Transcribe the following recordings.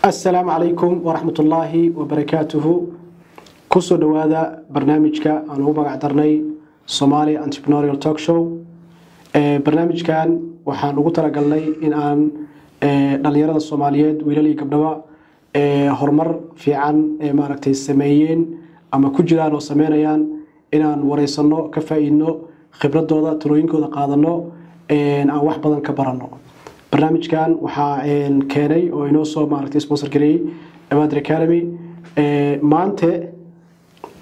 السلام عليكم ورحمة الله وبركاته. كسو دوادا برنامجك أنا مقعدرني Somali Entrepreneurial Talk Show. برنامج كان وحان ugu talagalnay in aan dhalinyarada Soomaaliyeed wiilalii gabdhaha horumar fiican maaragtay sameeyeen ama ku jiraan oo sameeyaan inaan wareysano ka faa'iidno khibradooda talooyinkooda qaadano aan wax badan ka barano. barnaamijkan waxa keenay oo inoo soo maaragtay sponsor gareeyay Abadr Academy maanta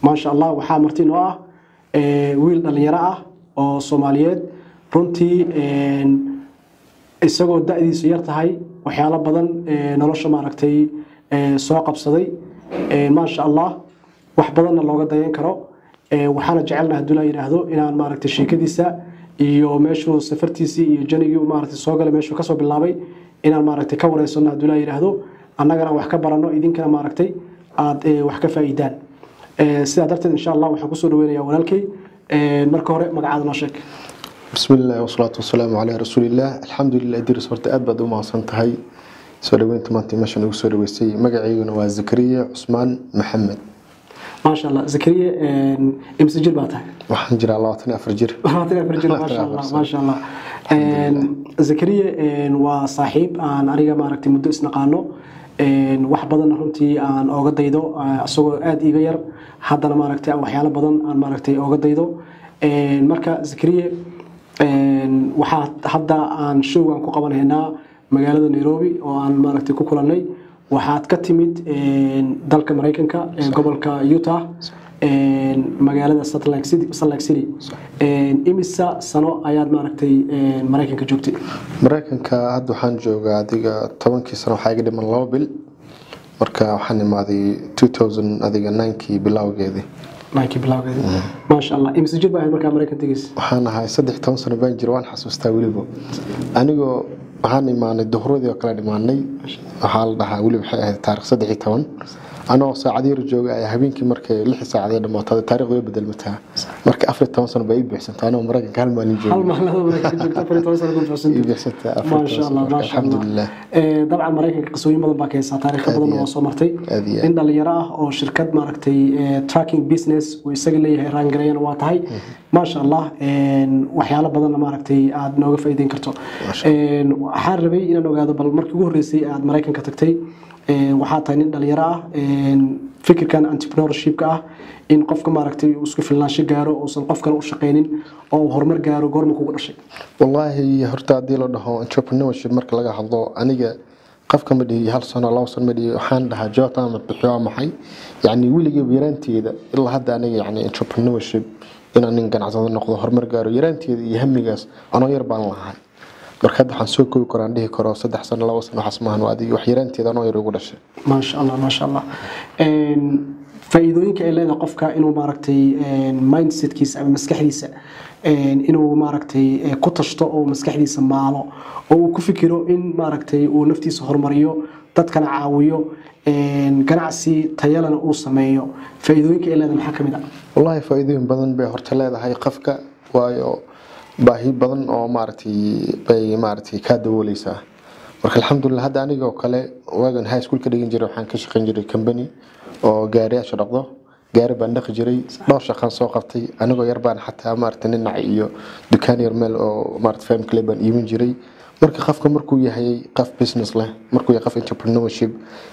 ma sha Allah waxa marti noo ah wiil dhalinyaro ah oo Soomaaliyeed runtii isagoo da'diisu yar tahay waxyaalo badan nolosha maaragtay soo qabsaday ma sha Allah wax badan looga dayan karo waxaana jecelnahay haduu la yiraahdo inaan maaragtay sheekadiisa iyo meeshuu safartiisii iyo janigii uu maaragtay soo galay meeshuu ka soo bilaabay inaan maaragtay ka wareysano haduu la yiraahdo annagana wax ka barano idinkana maaragtay aad wax ka faa'iidaan sida darteed insha Allah waxaan ku soo dhaweynayaa walaalkay marka hore magacaada noo sheeg. بسم الله والصلاة والسلام على رسول الله. الحمد لله درس ورت أبد وما صنتهاي سولوين تمانتي ماشان وسولوي سي مقعيون وزكريا عثمان محمد. ما شاء الله زكريا امسجل باتها. وحنجر الله وطني أفرجر. وطني أفرجر ما شاء الله ما شاء الله. زكريا وصاحب أن أريجا ماركتي مدرس نقانو wax badan runtii aan ooga daydo asagoo aad iga yar haddana maaragtay waxyaalo badan aan maaragtay ooga daydo marka Zakariya waxa hadda aan showgan ku qabanaynaa magaalada Nairobi oo aan maaragtay ku kulanay waxaad ka timid dalka Mareykanka gobolka Utah magaalada Salt Lake City imisa sano ayaad maaragtay Mareykanka joogtay Mareykanka hadda waxaan joogaa adiga 10 sano waxa iga dhiman 2 bil marka waxaan imaaday 2000 adiga 9 bilowgeedii ما شاء الله إمس جد بعد مركب أمريكا تجلس. وحنا هاي صدق تونسون بين جروان حسوستا وليبو. أنا جو وحنا معنا الدهور ذي وكلاني معني حال ده ولي بحياة تاريخ صدق تون. أنا ساعدي رجوع هبين كي مركب لحي ساعدي لما هذا التاريخ ذي بدل متها. مركب أفرد تونسون بعيد بحسن أنا ومركب كلام ماني جو. هل ما له أفرد تونسون بحسن ما شاء الله ما شاء الله. الحمد لله. طبعا مركب قصوين بدل باكي تاريخ بدل وصمرتي. إن اللي يراه أو شركات مركتي tracking business ويسجل لي رانجرين واتهاي ما شاء الله وحياله بدل مركتي عاد نوقف فايدين كرتو. حاربي إن نوقف بل مركب جوريسي عاد مريكان كتكتي وحاطين اللي يراه فكر كان entrepreneurship كه إن قف كماركتي وسقف الناشي جارو وصل قف كانوا شقينين أو هرمر جارو قرم كوب الشيء. والله هرتا ديلو ده entrepreneurship مركب لقى حظه أنا قف كم بدي هل سنة الله وصل بدي حان لها جاتا متبحوا محي يعني ولي يرانتي إذا إلا هذا أنا يعني entrepreneurship إن أنا نقدر عزاز النقطة هرمر جارو يرانتي يهمني جاس أنا يربان لها مركب حنسوق ويكون عنده كرا صدق سنة الله وصل حسمها وادي وحيرانتي إذا أنا يروق الشيء. ما شاء الله ما شاء الله. فإذا إلا إذا قفك إنه ماركتي مايند سيت كيس أو مسكحيسة إنه ماركتي قطشته أو مسكحيسة معه أو كفكره إن ماركتي ونفتي سهر مريو تتكن عاويو كنعسي تيالنا أو سمايو فإذا إلا إذا محكم ده. والله فإذا بدن بهرتلا هاي قفك ويا باهي بدن أو مارتي كادو ليسا. marka alxamdulillah hadda aniga oo kale waagan high school ka dhigin jiray waxaan ka shaqeyn jiray company oo gaariyaasha dhaqdo gaari baan dhaqi jiray dhowr shaqan soo qabtay anigoo yar baan xataa maartay ninac iyo dukaan yar meel oo maartay fam club baan iibin jiray marka qofka markuu yahay qof business leh markuu yahay qof entrepreneurship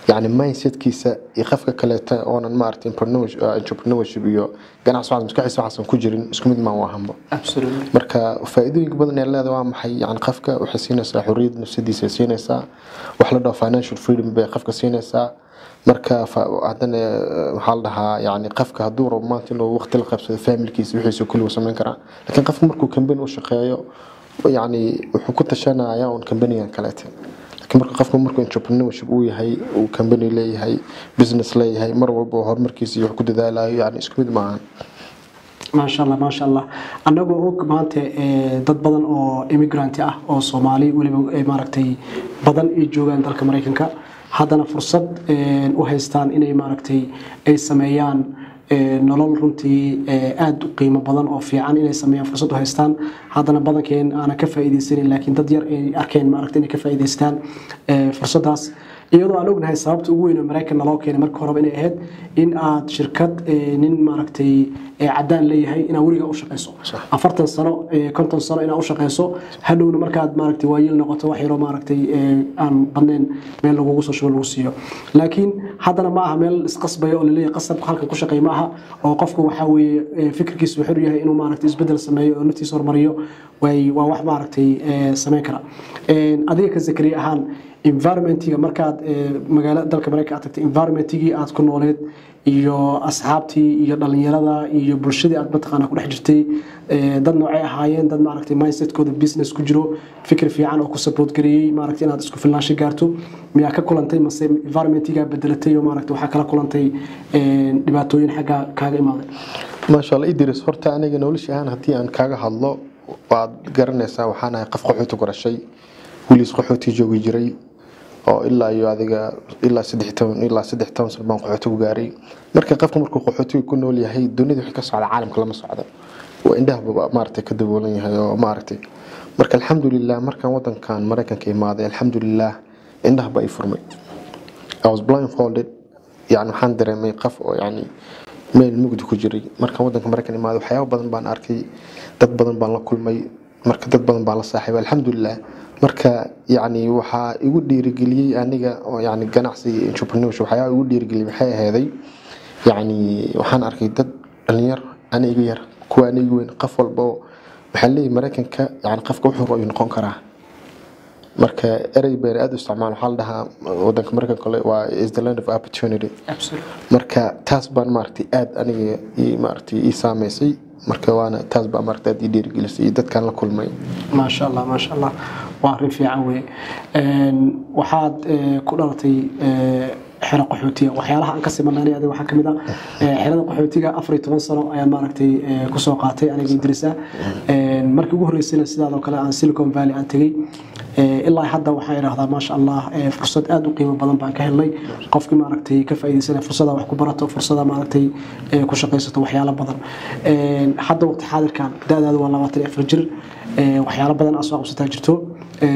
yani mindset-kiisa iyo qofka kale oonan maartay entrepreneurship iyo ganacsi waxaan maskaxdiisa waxaan ku jirin isku mid ma wahanba absolutely marka faa'iidooyin badan ee leedahay waa maxay yani qofka waxa siinaysaa xorriyad nafsidiisa siinaysaa wax la dhaho financial freedom bay qofka siinaysaa marka hadana waxa la dhahaa yani qofka haduu rabo maanta inuu waqti la qabsado familkiisa wixiisa kullu sameyn karaa laakiin qofka markuu company u shaqeeyo يعني وحكوت شنا ياون كمباني كلاته لكن مركو entrepreneurship uu yahay uu company leeyahay business leeyahay mar walba horumarkiisa iyo ku dadaalayo yani isku mid maahan ما شاء الله أنا أقول maanta dad badan oo immigrant ah oo Soomaali waliba maaragtay badan ay joogan dalka Mareykanka haddana fursad u haystaan inay maaragtay ay sameeyaan nolol runtii aad u qiimo badan oo fiican inay sameeyaan fursad u haystaan haddana badankeen aan ka faa'iideysanin laakiin dad yar ay arkeen maaragtay inay ka faa'iideystaan fursadaas iyadoo aan ognahay sababta ugu weyn ee Mareykanka loo keenay marka hore inay ahayd in aad shirkad nin maaragtay cadaan leeyahay inaad wariga u shaqeyso 40 sano 50 sano inaad u shaqeyso hadhowna markaad maaragtay waayil noqoto wax yaro maaragtay aan badnayn meel lagu soo shubo lagu siiyo laakiin haddana ma aha meel isqasbay oo leeyahay qasab halkan ku shaqeey ma aha oo qofku waxa weeye fikirkiisu wuxuu yahay inuu maaragtay isbedel sameeyo oo naftiisa hormariyo waa wax maaragtay sameyn kara adiga ka Zakariya ahaan environmentiga markaad magaalada dalka Mareykanka aad tagtay environmentigii aad ku nooleed iyo asxaabtii iyo dhalinyarada iyo bulshadii aad mataqaana ku dhex jirtay dad noocay ahaayeen dad maaragtay mindsetkooda business ku jiro fikir fiican oo ku support gareeyay maaragtay inaad isku filnaansho gaarto miyaa ka kulantay mase environmentiga bedelatay oo maaragtay waxa kala kulantay dhibaatooyin xagga kaaga imaaday ما شاء الله إدريس horta aniga noloshii aan hadii aan kaaga hadlo waad garanaysaa waxaan ahay qof qaxooti ku rashay waliis qaxooti joogi jiray oo ilaa iyo adiga ilaa 13 sano baan qaxooti ku gaaray marka qofku markuu qaxooti ku nool yahay dunida wixii ka socda caalamka lama socdo waa indhaha maartay ka daboolan yahay oo maartay marka alxamdulillah markaan wadankan Mareykanka imaaday alxamdulillah indhaha bay furmay I was blindfolded yani waxaan dareemay qof oo yani meel mugdi ku jiray marka wadanka Mareykanka imaado waxyaabo badan baan arkay dad badan baan la kulmay marka dad badan baan la saaxiibay alxamdulillah marka yani waxa igu dhiirigeliyay aniga oo yani ganacsi entrepreneurship waxa igu dhiirigeliyay waxay ahayd yani waxaan arkay dad dhalinyar aniga yar kuwa aniga weyn qof walba waxa leeyahay Mareykanka yani qofka wuxuu raayo noqon karaa marka eray been aad u isticmaal waxa la dhahaa wadanka Mareykanka waa is the land of opportunity marka taas baan maartay aad aniga maartay saameysay marka waana taas baan maartay aad dhiirigelisay dadkan la kulmay ma sha Allah waa arrin fiican weey waxaad ku dhalatay xero qaxootiga waxyaalaha aan ka simanay adiga waxa kamid ah xerada qaxootiga 14 sano ayaan maartay ku soo qaatay aniga Idrisa markii ugu horeysay sidaadoo kale aan Silicon Valley aan tagay ilaa hadda waxa yiraahdaa ma sha Allah fursad aad u qiimo badan baan ka helay qofkii maartay ka faa'iideysanay fursada wax ku barato fursada maartay ku shaqeysato waxyaalo badan hadda waqti xaadirkan daadaadu waa 24 jir waxyaalo badan aad soo qabsataa jirto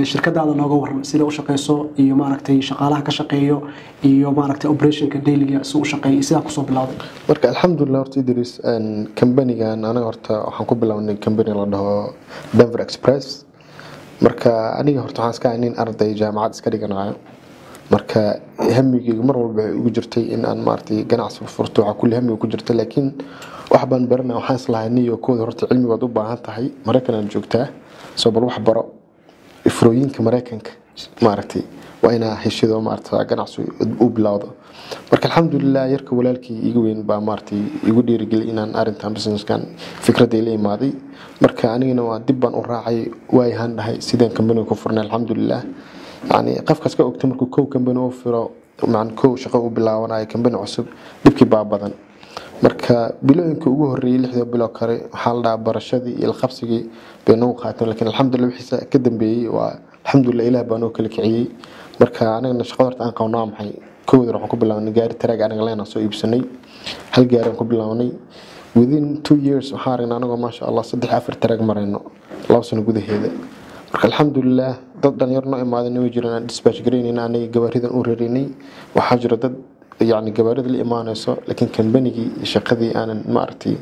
shirkadaada nooga waran sida u shaqeyso iyo maartay shaqaalaha ka shaqeeyo iyo maartay operationka daily-ga soo u shaqeeyo sida ku soo bilowday marka alxamdulillah horta Idris company-gan anaga horta waxaan ku bilownay company la dhaho Denver Express marka aniga horta waxaan iska ahayn arday jaamacad iska dhiganayo marka hamigayga mar walba ugu jirtay in aan maartay ganacsi furto waxa kulli hamiga ku jirtay laakiin wax baan baranay waxaan islahaynay oo kooda horta cilmigaad u baahan tahay Mareykanka aan joogtaa soo bal wax baro ifrooyinka Mareykanka maartay waa ina heshido maartay ganacsi u bilowdo marka alxamdulillah yarka walaalkii igu weyn baa maartay igu dhiirigeliyay inaan arintan businesskan fikradii la imaaday marka anigana waa dib baan u raacay way han dhahay sideen company ku furnay alxamdulillah yani qofkaas ka ogtay markuu koow company u furo macna koow shaqo u bilaawanayo company cusub dibkii baa badan marka bilooyinka ugu horeeyay 6 bilood kare waxa la barashadii iyo qabsigii beenoo qaateen laakiin alxamdulillah wixii ka dambeeyay waa alxamdulillah ilaah baan oo kala kiciyay marka anaga shaqada aan qawnaa maxay kooda waxaan ku bilawnay gaari taraag anaga leena soo iibsanay hal gaari aan ku bilawnay within 2 years waxaan aragnay anaga ma sha Allah 3-4 taraag marayno 2 sano gudaheeda marka alxamdulillah dad dhalinyarno imaadeen way jiraan dispatch gareynayna anaga gawaaridan u reerinay waxa jira dad يعني جبارد الإيمانيسو لكن كان بنيجي شقدي أنا ما أرتي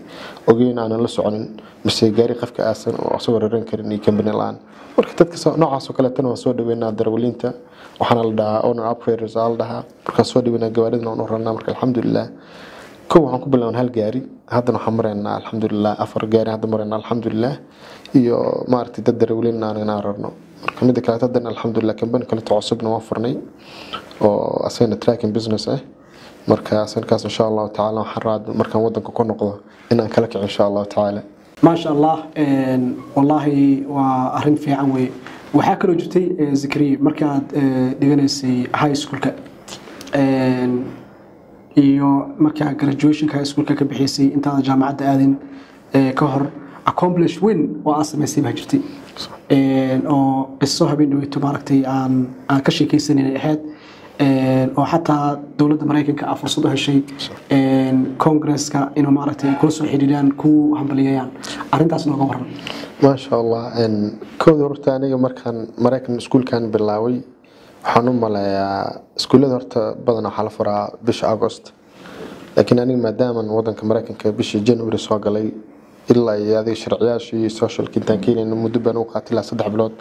وجين أنا لسعنن بس جاري قفك أصلا وأصور الرنكرني كان بني الآن وركتت كسر نوع سكالة تنو سود بينا درولينتا وحنا لدا أونر أبريرز على كسود بينا جواردنا ونورنا مرك الحمد لله كو عن قبل أن هالجاري هذا نحمرنا الحمد لله أفر جاري هذا مرنا الحمد لله يو ما أرتي تدرولينا أنا نارنا كم ذيك تدرنا الحمد لله كم بن كل تعصبنا وفرني وأصلا تراكن بزنسه markaas insha Allah taala xaraad markaan wadanka ku noqdo inaan kala kici insha Allah taala ma sha Allah wallahi waa arin fiican way waxa kale jirtay Zakariya markaad dhiganaysay high schoolka iyo markaa graduation high schoolka ka bixisay intaad jaamacadda aadin ka hor accomplish win waa asmaysay ma jirtay oo isoo habeen dhaweyto maaragtay aan ka sheekaysanay ahayd oo xataa dawladda Mareykanka fursad u heshay Congress-ka inuu maaragtay ku soo xiriiraan ku hambaliyayaan arintaas nooga waran ma sha Allah kooda horta aniga markaan Mareykan schoolkan bilaaway waxaan u maleeyaa iskuullada horta badan waxaa la furaa bisha August laakiin aniga maadaama wadanka Mareykanka bisha January soo galay ilaa iyo adiga sharciyaashii social kintankiina muddo baan u qaatay ilaa 3 bilood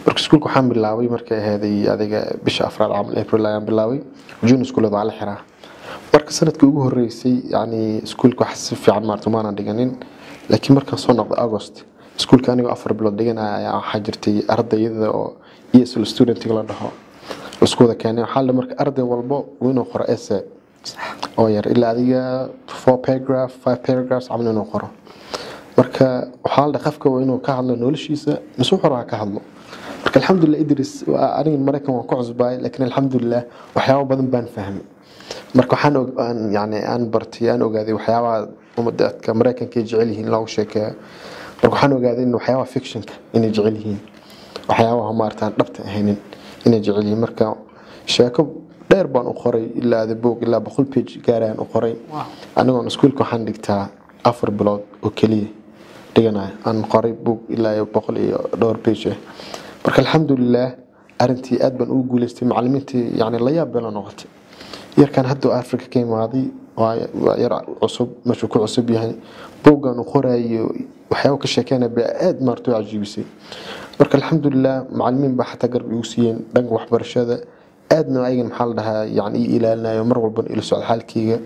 marka iskuulka waxaan bilaabay markay ahayd adiga bisha afraad camal April ayaan bilaabay June iskuulada la xiraa marka sanadkii ugu horeysay yani iskuulka wax si fiican maartay maanan dhiganin laakiin markaan soo noqday August iskuulka aniga 4 bilood dhiganaya waxa jirtay ardayda oo ESL student la dhaho isku wada keenay waxa la marka arday walba uu inuu qoro essay oo yar ilaa adiga 4 paragraph 5 paragraphs camal inuu qoro marka waxa la qafka inuu ka hadlo noloshiisa masuux hore ka hadlo marka alxamdulillah Idris aniga Mareykan waan ku cusbay laakiin alxamdulillah waxyaabo badan baan fahmay marka waxaan yani aan bartay aan ogaaday waxyaabaha ummadka Mareykanka jecel yihiin loo sheekeeyo marka waxaan ogaaday in waxyaabaha fictionka inay jecel yihiin waxyaabaha maartaan dhabta ahaynin inay jecel yihiin marka sheeko dheer baan u qoray ilaa book ilaa 100 page gaaraan u qoray anigoon iskuulka waxaan dhigtaa 4 bilood oo kaliya dhiganay aan qoray book ilaa 100 iyo dhowr page marka alxamdulillah arintii aad baan ugu guuleystay macallimiintii yani la yaab baan noqotay yarkan hadda Afrika ka imaaday waa yar cusub meeshu ku cusub yahay boogan uu qorayo waxyaabo ka sheekeynaa aad marto cajiibisay marka alxamdulillah macallimiin baa xataa garab igu siiyeen dhanka waxbarashada aadna ayaga maxaa la dhahaa yani ilaalinayo mar walba ila socod xaalkayga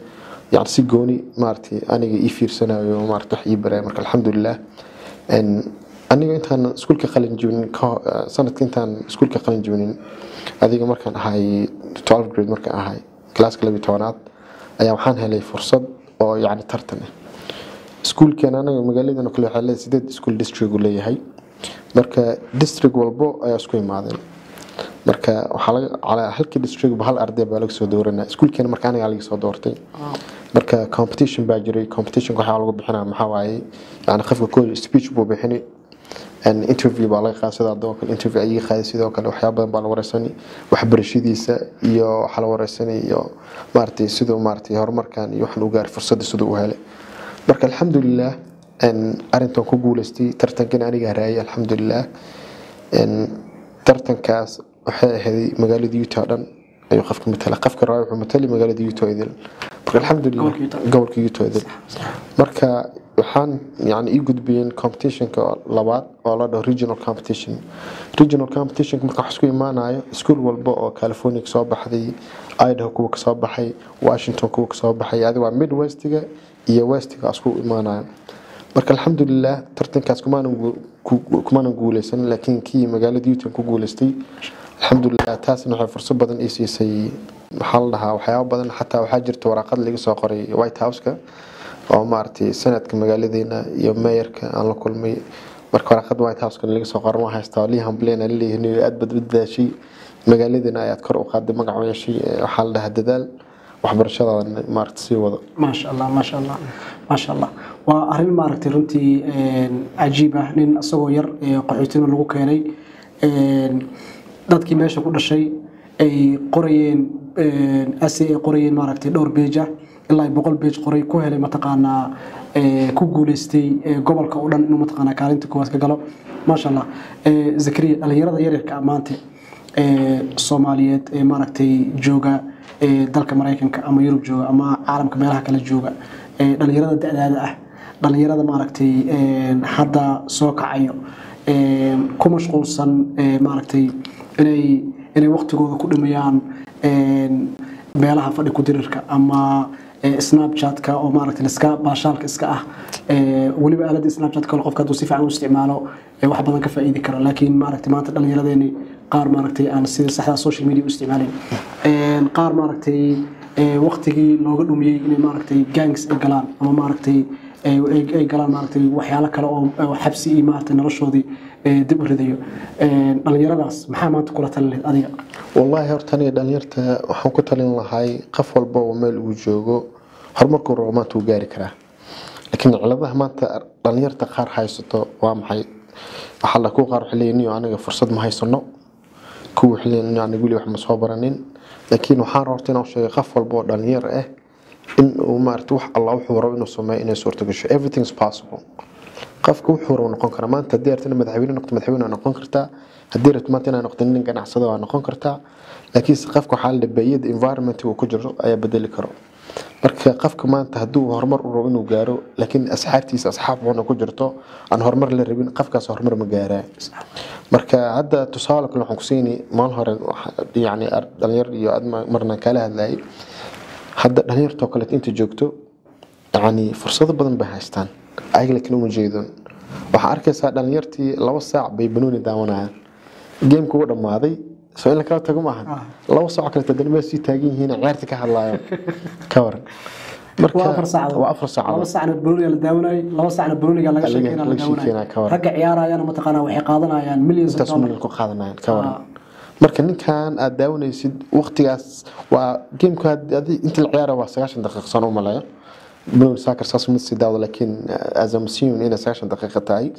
يعني سيجوني مارتي أنا يفير سنة ومارتي حي براي مرك الحمد لله إن أنا كنت أنا سكول كخلين جونين سنة كنت أنا سكول كخلين جونين هذه مركان هاي 12 grade مركان هاي كلاس كلا بيتوانات أيام حان هلي فرصة أو يعني ترتني سكول كان أنا مقاليد أنا كل حالة سيد سكول ديستريكت ولا هاي مركا ديستريكت والبو أي سكول معدن marka waxa ala halka district bahal arday baa laga soo dooranaa iskuulkeena marka aniga laga soo doortay marka competition baa jiray competition waxa lagu bixinaa maxaa waaye yani qofka koob speech buu bixinay an interview baa laga qaasadaa doonka interview ay qaadi sidoo kale waxyaabo badan baa la wareysanay waxbarashadiisa iyo waxa la wareysanay iyo maartay sidoo maartay horumarkan iyo waxaan u gaaray fursad sidoo u helay marka alxamdulillah an arintan ku guuleystay tartankan aniga raayay alxamdulillah an tartankaas waxay ahayd magaalada Utah dhan ayuu qofka raay wuxuu matali magaalada Utah idil marka alxamdulillah gobolka Utah idil marka waxaan yani ii gudbiyeen competition-ka labaad oo la dhaho regional competition marka wax isku imaanayo iskuul walba oo California soo baxday Idaho kuwa soo baxay Washington kuwa soo baxay adiga waa Midwest-ga iyo West-ga isku imaanayo marka alxamdulillah tartankaas kumaanan guuleysan laakiin kii magaalada Utah ku guuleystay alxamdulillah taasna waxay fursad badan ii siisay maxaa la dhahaa waxyaabo badan xataa waxaa jirta waraqad laga soo qoray White House-ka oo maartay sanadka magaaladeena iyo mayorka aan la kulmay marka waraqad White House-ka laga soo qoray waxaa haystaa Liam Blaine leeyahay aad badbaadashay magaaladeena ayaad kor u qaaday magac weeshay waxa la dhahaa dadaal waxbarashada maartay si wada ما شاء الله ما شاء الله ما شاء الله وأرمي ماركتي رنتي عجيبة لأن أصغر ير قحيتنا لو كاني dadkii meesha ku dhashay ay qorayeen asay qorayeen maaragtay dhowr beeja ilaa 100 beej qoray ku helay mataqaana ku guuleystay gobolka oo dhan inuu mataqaana kaalinta koowaad ka galo ma sha Allah Zakariya dhalinyarada yaryarka amaanta Soomaaliyeed maaragtay jooga dalka Mareykanka ama Yurub jooga ama caalamka meelaha kala jooga dhalinyarada da'daada ah dhalinyarada maaragtay hadda soo kacayo ku mashquulsan maaragtay inay waqtigooda ku dhimayaan meelaha fadhi ku dirirka ama Snapchat-ka oo maaragtay iska baashaalka iska ah waliba aalada Snapchat-ka qofka haduu si fiican u isticmaalo wax badan ka faa'iidi karo laakiin maaragtay maanta dhalinyaradeeni qaar maaragtay aan sida saxda social media u isticmaalin qaar maaragtay waqtigii looga dhumiyay inay maaragtay gangs ay galaan ama maaragtay ay galaan maaragtay waxyaalo kale oo xabsi iyo maaragtay noloshoodii dib u ridayo dhalinyaradaas maxaa maanta kula talin adiga wallahi horta aniga dhalinyarta waxaan ku talin lahay qof walba oo meel uu joogo horumarku maanta uu gaari karaa laakiin ciladaha maanta dhalinyarta qaar haysato waa maxay waxa la ku qaar xilliyo aniga fursad ma haysano kuwa xilliyo aniga wali wax ma soo baranin laakiin waxaan rabtaa inaan sheego qof walba oo dhalinyar ah in uu maartay wax Allah wuxuu rabo inuu sameeyo inay suurto gasho everything is possible qofku wuxuu rabo noqon karaa maanta haddii artana madaxweyne noqdo madaxweyne noqon kartaa haddii rabto maanta inay noqdo nin ganacsado waa noqon kartaa laakiin qofku waxa la dhabeeyay environment uu ku jiro ayaa bedeli karo marka qofka maanta hadduu horumar u rabo inuu gaaro laakiin asxaabtiisa asxaab wana ku jirto aan horumar la rabin qofkaas horumar ma gaaraa marka hadda tusaale kale waxaan ku siinay maal hore yani dhalinyar iyo marna kala hadlay hadda dhalinyarto kale inta joogto yani fursado badan bay haystaan ayaga laakiin uma jeedon waxa arkaysaa dhalinyartii 2 saac bay banooni daawanayaan geemku u dhamaaday soo in la kala tago maahan 2 saac kale tadalma si taagan yihiin ciyaarta ka hadlayo ka waran marka waa 4 saac 2 saacna banooniga la daawanay 2 saacna banooniga laga sheekeynaa ragga ciyaarayaan ma taqaana waxay qaadanayaan millions of dollars ku qaadanayaan ka waran marka ninkan aad daawanaysid waqtigaas waa geemku inta la ciyaaro waa 90 daqiiqo sano malayo بنو ساكر ساس ميسي داو لكن ازمسيون إن 90 دقيقة تاعي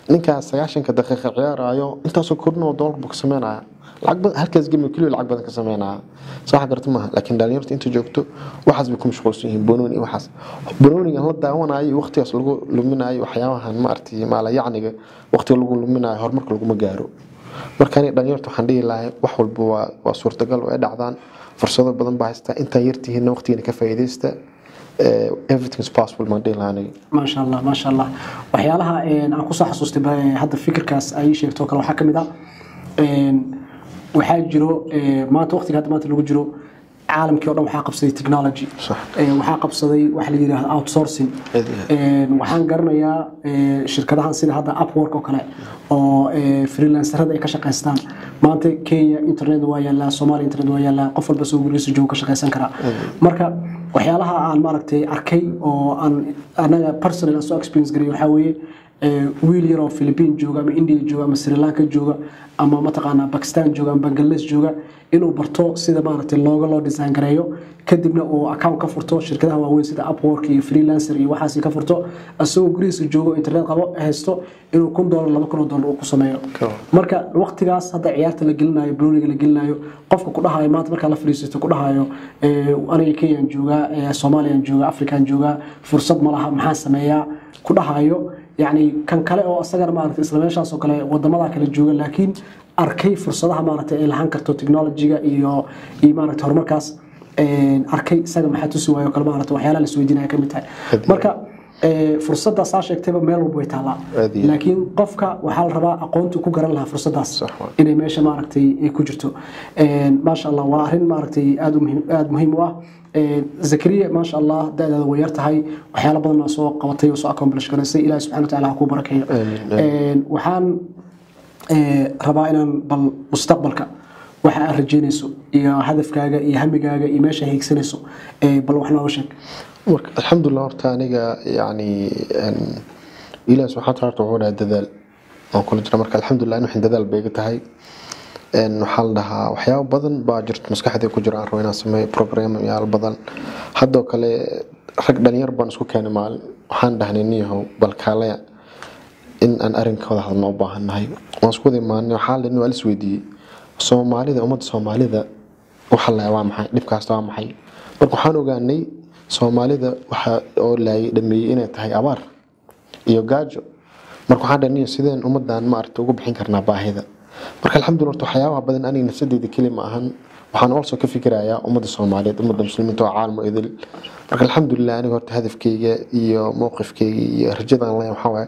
نينكا 90 دقيقة عيار ايو انت سو كورنو دولار بو كسمينا العقب هلكاس جيم كلو العقب بدن كسمينا صح قرتمها لكن داليرت انت جوجتو waxaas bay ku mashquulsan banooni waxaas banooniga la daawanaayo waqtigaas lagu luminayo waxyaabahan ma artii maala yacniga waqtiga lagu luminayo horumarka lagu ma gaaro markaan dhallinyartu waxaan dhihi lahaa wax walba waa suurtagal oo ay dhacdaan fursado badan baa haysta inta yartihiin waqtiga ka faa'iideysta everything is possible ما ديلاني ما شاء الله ما شاء الله وحيالها aan ku soo xasuustay hadda fikirkaas ay sheegto kale waxa kamid ah waxa jiro maanta waqtiga hadda maanta lagu jiro caalamkii oo dhan waxa qabsaday technology waxa qabsaday waxa la yiraahdo outsourcing waxaan garanayaa shirkadahan sida hadda Upwork oo kale oo freelancerada ay ka shaqeystaan maanta Kenya internet waa yaala Soomaaliya internet waa yaala qof walba soo gurigiisa jooga ka shaqeysan kara marka waxyaalaha aan maaragtay arkay oo aan anaga personal soo experience garay waxa weeye wiil yar oo Philippines jooga ama India jooga ama Sri Lanka jooga ama mataqaana Pakistan jooga ama Bangladesh jooga inuu barto sida maaragtay loo design gareeyo kadibna uu account ka furto shirkadaha waaweyn sida Upwork iyo freelancer iyo waxaas ka furto asoo gurigiisa joogo internet qabo haysto inuu $1 $2 uu ku sameeyo marka waqtigaas hadda ciyaarta la gelinayo banooniga la gelinayo qofka ku dhahayo maanta marka la fariisto ku dhahayo aniga Kenya jooga Soomaaliya jooga Afrika jooga fursad ma laha maxaa sameeyaa ku dhahayo يعني كان كله أو أصغر مارت إسلامي شخص وكله ودماغه كله جوجل لكن أركي فرصتها مارت إلهان كرتو تكنولوجيا إيو مارت هرمكاس أركي سجم حتى سوى يقول مارت وحياة السويدين كم تاع مركا فرصة صار يكتب ميل وبيتها لكن قفك وحال ربا أقونت كوجر لها فرصة إن ماشى مارتي كوجرتو ما شاء الله واهن مارتي آد مهم واه زكريا ما شاء الله ده ويرتهاي وحياة بدنا سوق قوتي وسوق كمبلش كنسي إلى سبحانه وتعالى هكو بركة وحان ربائنا بالمستقبلك وحا رجينيسو يا هدف كاجا يا هم كاجا يا ماشي هيك سنسو بل وحنا وشك الحمد لله ارتانيجا يعني إلى سبحانه وتعالى تعود الدذال أو كل جرا مرك الحمد لله إنه حين دذال بيجتهاي إنه حالها وحياة بدن باجرت مسكحة كجرا روينا سمي برنامج يا البدن حدا كله رك دنيار بنسكو كان مال وحن دهنينيه بالكالية إن أرين كذا هذا الموضوع هناي مسكو ذي ما إنه حال إنه السويدي Soomaali da umad Soomaalida waxa la waa maxay dhibkaas waa maxay marka waxaan ogaanay Soomaalida waxa oo laay dhameeyay inay tahay abaar iyo gaajo marka waxaan dhahnay sideen umadan ma aragtay ugu bixin karnaa baahida marka alxamdulillah waxyaabaha badan aniga nafsadeeda kelima ahan waxaan also ka fikirayaa umada Soomaaliyeed umada muslimiinta oo caalamo idil marka alxamdulillah aniga horta hadafkayga iyo mowqifkayga iyo rajadaan leeyahay waxa waaye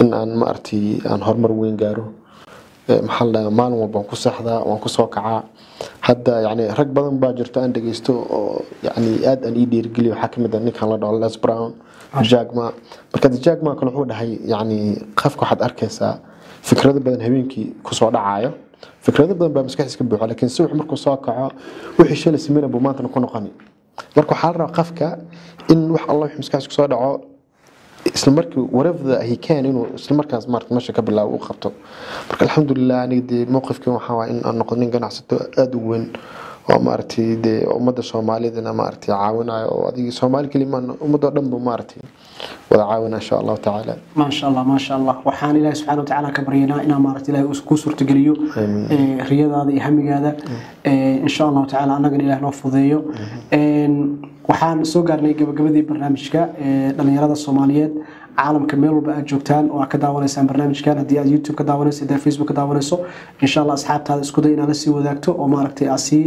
in aan ma aragtay aan horumar weyn gaaro محل مال وبنك صحدا وبنك سوكعة هذا يعني رك بدن باجرت أن دقيستو يعني آد أن يدير قلي وحكم ذا كان الله على لاس براون جاكما مركز جاكما كل حود هاي يعني خفك واحد أركيسا فكرة بدن هبينكي كسوة عاية فكرة بدن بمسكح يسكبوا لكن سوح مركز سوكعة وحشيل سمينا بمانت نكون قني مركز حارة خفك إن وح الله يمسكح كسوة عاية isla markii whatever he can inuu isla markaas meesha ka bilaabo uu qabto marka alxamdulillah aniga mowqifkii waxa waa in aan noqonin ganacsato aad u weyn oo maartay ummadda Soomaaliyeedna maartay caawinayo oo adiga Soomaali kalimaan ummadda dhanba maartay wada caawina insha Allah ta'ala ma sha Allah waxaan Ilaahay subhanahu wa ta'ala ka baryanaa inaa maartay Ilaahay ku suurta galiyo riyadaada iyo hamigaada insha Allah ta'ala anaga Ilaahay noo fudeeyo waxaan soo gaarnay gabagabadii barnaamijka dhalinyarada Soomaaliyeed caalamka meel walba aad joogtaan oo aad ka daawanaysaan barnaamijkan haddii aad YouTube ka daawanayso haddii aad Facebook ka daawanayso insha Allah asxaabtaada isku day inaad la sii wadaagto oo maaragtay aad sii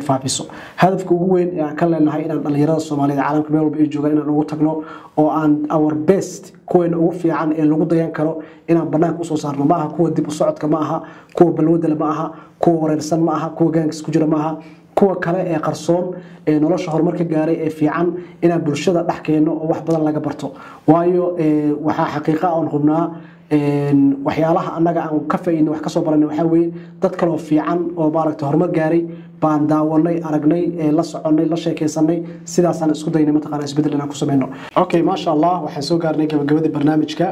faafiso hadafka ugu weyn ee aan ka leenahay inaan dhalinyarada Soomaaliyeed caalamka meel walba ay joogaan inaan ugu tagno oo aan our best kuwa ugu fiican ee lagu dayan karo inaan banaanka u soo saarno ma aha kuwa dib u socodka ma aha kuwa balwada ma aha kuwa wareersan ma aha kuwa gaangis ku jira ma aha kuwa kale ee qarsoon ee nolosha horumarka gaaray ee fiican inaan bulshada dhex keeno oo wax badan laga barto waayo waxa xaqiiqo ah oo hubnaa waxyaalaha annaga aan ka faa'iidno wax ka soo baranay waxa weeye dad kale oo fiican oo maaragtay horumar gaaray baan daawanay aragnay la soconay la sheekaysanay sidaas aan isku daynay mataqaana isbedel inaan ku sameeyno okay ma sha Allah waxaan soo gaarnay gabagabada barnaamijka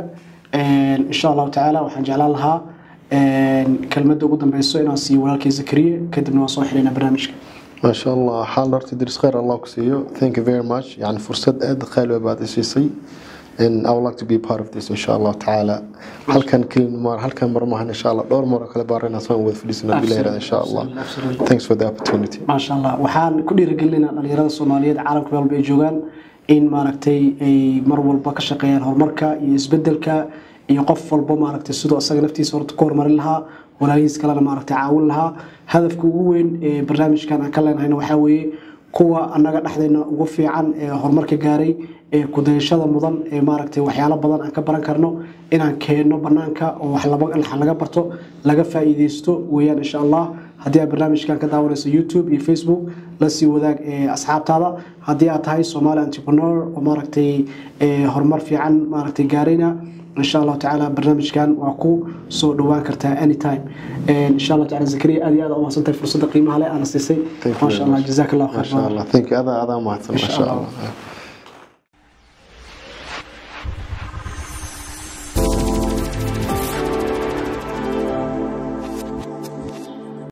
insha Allah ta'ala waxaan jeclaan lahaa كلمة قدام بيسوي ناسي ولا كي زكريا كدبنا وصاحي لنا برنامجك ما شاء الله حال رحت تدرس خير الله كسيو thank you very much يعني فرصة أدخل بعد الشيء and I would like to be part of this إن شاء الله تعالى هل كان مرة إن شاء الله دور مرة كلا بارنا سوين with فلسطين بالله إن شاء الله thanks for the opportunity ما شاء الله وحال كل رجال لنا الرياضة الصومالية عالم كبير بيجوان إن ما ركتي مرة والباقي شقيان هالمركة يسبدلك يقف والبا maaragtay sidoo asaga naftiisa horta koor marin lahaa walaalihiis kale maaragtay caawin lahaa hadafka ugu weyn ee barnaamijkan aan ka leenahay waxa weeye kuwa anaga dhaxdeena ugu fiican ee horumarka gaaray ee ku dayashada mudan ee maaragtay waxyaalo badan aan ka baran karno inaan keeno banaanka oo wax laga barto laga faa'iideysto weeyaan insha Allah haddii aad barnaamijkan ka daawanayso YouTube iyo Facebook la sii wadaag asxaabtaada haddii aad tahay Somali entrepreneur oo maaragtay horumar fiican maaragtay gaarayna إن شاء الله تعالى برنامج كان وأكو سو دوان كرتها anytime إن شاء الله تعالى زكريا أدي هذا ما صنت فرصة قيمة عليه أنا سيسي ما شاء الله جزاك الله خير ما شاء الله thank you هذا ما شاء الله